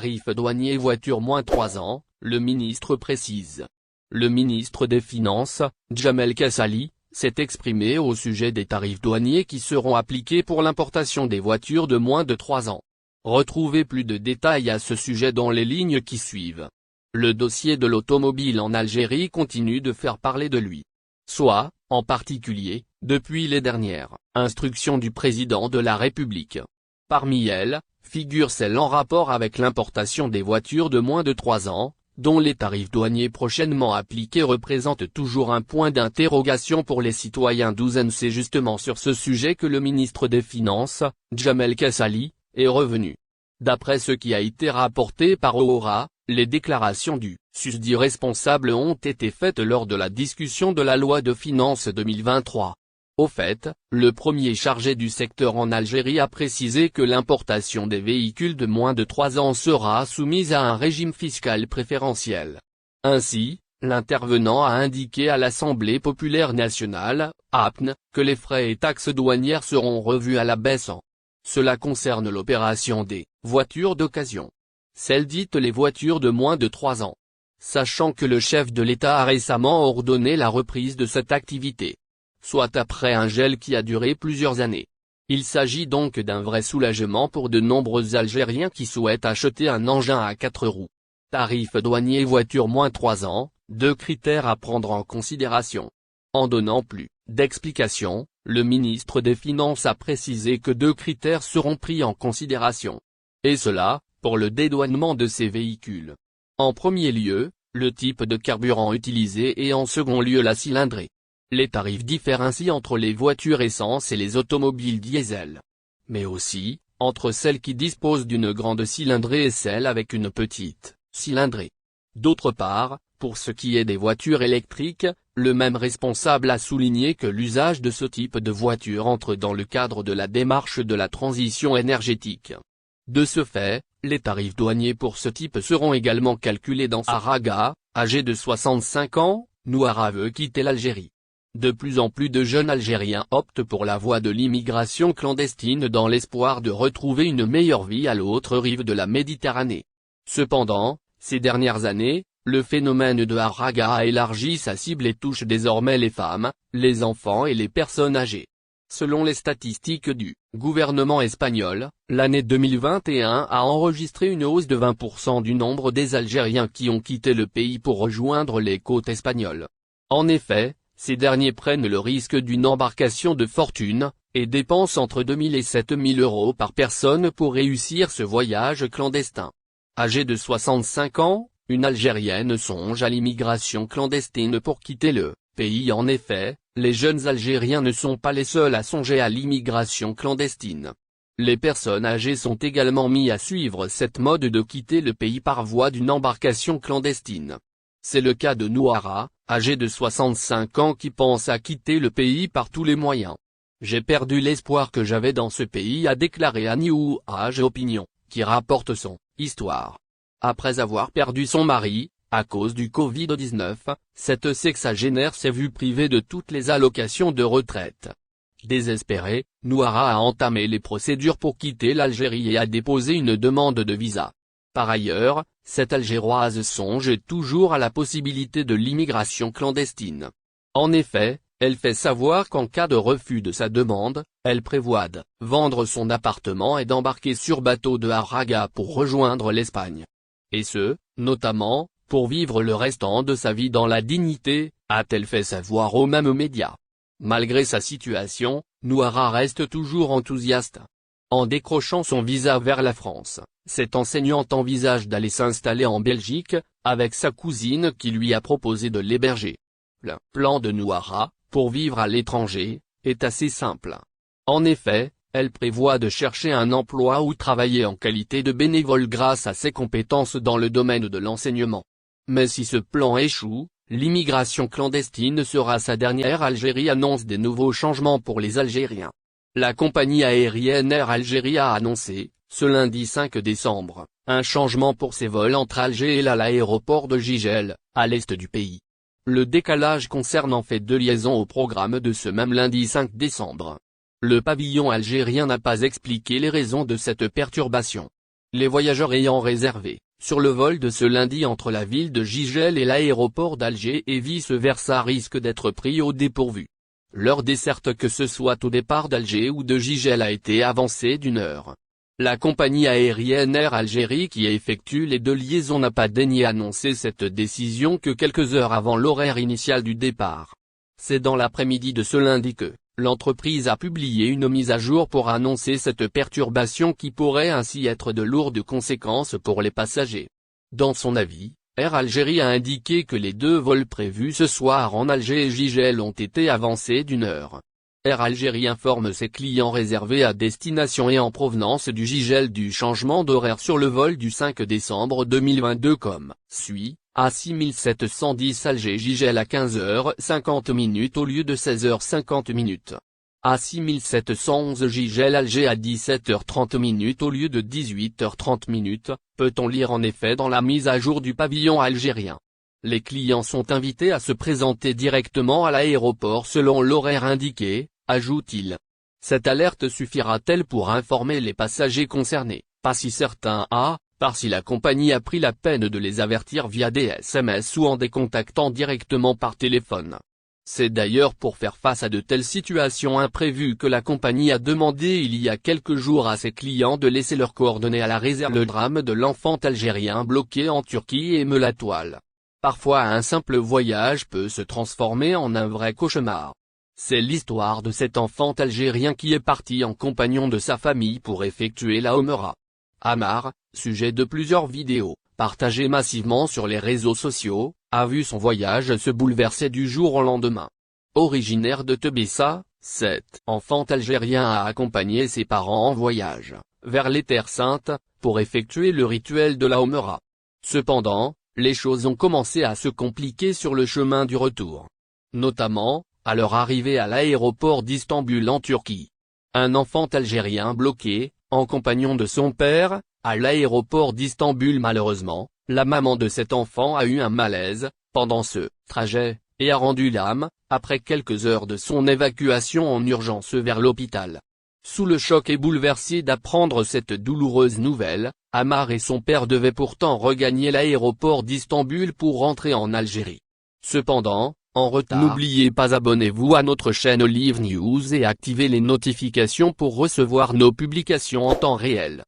Tarifs douaniers voitures moins 3 ans, le ministre précise. Le ministre des Finances, Jamel Kassali, s'est exprimé au sujet des tarifs douaniers qui seront appliqués pour l'importation des voitures de moins de 3 ans. Retrouvez plus de détails à ce sujet dans les lignes qui suivent. Le dossier de l'automobile en Algérie continue de faire parler de lui. Soit, en particulier, depuis les dernières instructions du président de la République. Parmi elles, figure celle en rapport avec l'importation des voitures de moins de 3 ans, dont les tarifs douaniers prochainement appliqués représentent toujours un point d'interrogation pour les citoyens douzaines. C'est justement sur ce sujet que le ministre des Finances, Jamel Kassali, est revenu. D'après ce qui a été rapporté par Ohara, les déclarations du susdit responsable ont été faites lors de la discussion de la loi de finances 2023. Au fait, le premier chargé du secteur en Algérie a précisé que l'importation des véhicules de moins de 3 ans sera soumise à un régime fiscal préférentiel. Ainsi, l'intervenant a indiqué à l'Assemblée populaire nationale, APN, que les frais et taxes douanières seront revus à la baisse. Cela concerne l'opération des voitures d'occasion. Celles dites les voitures de moins de 3 ans. Sachant que le chef de l'État a récemment ordonné la reprise de cette activité. Soit après un gel qui a duré plusieurs années. Il s'agit donc d'un vrai soulagement pour de nombreux Algériens qui souhaitent acheter un engin à 4 roues. Tarifs douaniers voitures moins 3 ans, 2 critères à prendre en considération. En donnant plus d'explications, le ministre des Finances a précisé que 2 critères seront pris en considération. Et cela, pour le dédouanement de ces véhicules. En premier lieu, le type de carburant utilisé et en second lieu la cylindrée. Les tarifs diffèrent ainsi entre les voitures essence et les automobiles diesel. Mais aussi, entre celles qui disposent d'une grande cylindrée et celles avec une petite cylindrée. D'autre part, pour ce qui est des voitures électriques, le même responsable a souligné que l'usage de ce type de voiture entre dans le cadre de la démarche de la transition énergétique. De ce fait, les tarifs douaniers pour ce type seront également calculés dans Araga, âgé de 65 ans, Nouara veut quitter l'Algérie. De plus en plus de jeunes Algériens optent pour la voie de l'immigration clandestine dans l'espoir de retrouver une meilleure vie à l'autre rive de la Méditerranée. Cependant, ces dernières années, le phénomène de Araga a élargi sa cible et touche désormais les femmes, les enfants et les personnes âgées. Selon les statistiques du gouvernement espagnol, l'année 2021 a enregistré une hausse de 20% du nombre des Algériens qui ont quitté le pays pour rejoindre les côtes espagnoles. En effet, ces derniers prennent le risque d'une embarcation de fortune, et dépensent entre 2 000 et 7 000 euros par personne pour réussir ce voyage clandestin. Âgée de 65 ans, une Algérienne songe à l'immigration clandestine pour quitter le pays. En effet, les jeunes Algériens ne sont pas les seuls à songer à l'immigration clandestine. Les personnes âgées sont également mises à suivre cette mode de quitter le pays par voie d'une embarcation clandestine. C'est le cas de Nouara, âgé de 65 ans qui pense à quitter le pays par tous les moyens. J'ai perdu l'espoir que j'avais dans ce pays, a déclaré Annie Ouage Opinion, qui rapporte son histoire. Après avoir perdu son mari, à cause du Covid-19, cette sexagénaire s'est vue privée de toutes les allocations de retraite. Désespérée, Nouara a entamé les procédures pour quitter l'Algérie et a déposé une demande de visa. Par ailleurs, cette Algéroise songe toujours à la possibilité de l'immigration clandestine. En effet, elle fait savoir qu'en cas de refus de sa demande, elle prévoit de vendre son appartement et d'embarquer sur bateau de Araga pour rejoindre l'Espagne. Et ce, notamment, pour vivre le restant de sa vie dans la dignité, a-t-elle fait savoir aux mêmes médias. Malgré sa situation, Nouara reste toujours enthousiaste. En décrochant son visa vers la France, cette enseignante envisage d'aller s'installer en Belgique, avec sa cousine qui lui a proposé de l'héberger. Le plan de Nouara, pour vivre à l'étranger, est assez simple. En effet, elle prévoit de chercher un emploi ou travailler en qualité de bénévole grâce à ses compétences dans le domaine de l'enseignement. Mais si ce plan échoue, l'immigration clandestine sera sa dernière. Algérie annonce des nouveaux changements pour les Algériens. La compagnie aérienne Air Algérie a annoncé, ce lundi 5 décembre, un changement pour ses vols entre Alger et l'aéroport de Gigel, à l'est du pays. Le décalage concerne en fait 2 liaisons au programme de ce même lundi 5 décembre. Le pavillon algérien n'a pas expliqué les raisons de cette perturbation. Les voyageurs ayant réservé, sur le vol de ce lundi entre la ville de Gigel et l'aéroport d'Alger et vice-versa risquent d'être pris au dépourvu. L'heure desserte que ce soit au départ d'Alger ou de Gigel a été avancée d'1 heure. La compagnie aérienne Air Algérie qui effectue les 2 liaisons n'a pas daigné annoncer cette décision que quelques heures avant l'horaire initial du départ. C'est dans l'après-midi de ce lundi que l'entreprise a publié une mise à jour pour annoncer cette perturbation qui pourrait ainsi être de lourdes conséquences pour les passagers. Dans son avis, Air Algérie a indiqué que les 2 vols prévus ce soir en Alger et Gigel ont été avancés d'1 heure. Air Algérie informe ses clients réservés à destination et en provenance du Gigel du changement d'horaire sur le vol du 5 décembre 2022 comme suit. A6710 Alger-Gigel à 15h50 au lieu de 16h50. A6711 Gigel-Alger à 17h30 au lieu de 18h30, peut-on lire en effet dans la mise à jour du pavillon algérien. Les clients sont invités à se présenter directement à l'aéroport selon l'horaire indiqué, ajoute-t-il. Cette alerte suffira-t-elle pour informer les passagers concernés? Pas si certain par si la compagnie a pris la peine de les avertir via des SMS ou en les contactant directement par téléphone. C'est d'ailleurs pour faire face à de telles situations imprévues que la compagnie a demandé il y a quelques jours à ses clients de laisser leurs coordonnées à la réserve. Le drame de l'enfant algérien bloqué en Turquie émeut la toile. Parfois un simple voyage peut se transformer en un vrai cauchemar. C'est l'histoire de cet enfant algérien qui est parti en compagnon de sa famille pour effectuer la Omra. Amar, sujet de plusieurs vidéos, partagées massivement sur les réseaux sociaux, a vu son voyage se bouleverser du jour au lendemain. Originaire de Tebessa, cet enfant algérien a accompagné ses parents en voyage, vers les Terres Saintes, pour effectuer le rituel de la Omra. Cependant, les choses ont commencé à se compliquer sur le chemin du retour. Notamment, à leur arrivée à l'aéroport d'Istanbul en Turquie. Un enfant algérien bloqué, en compagnon de son père, à l'aéroport d'Istanbul. Malheureusement, la maman de cet enfant a eu un malaise, pendant ce trajet, et a rendu l'âme, après quelques heures de son évacuation en urgence vers l'hôpital. Sous le choc et bouleversé d'apprendre cette douloureuse nouvelle, Amar et son père devaient pourtant regagner l'aéroport d'Istanbul pour rentrer en Algérie. Cependant, en retard. N'oubliez pas abonnez-vous à notre chaîne Olive News et activez les notifications pour recevoir nos publications en temps réel.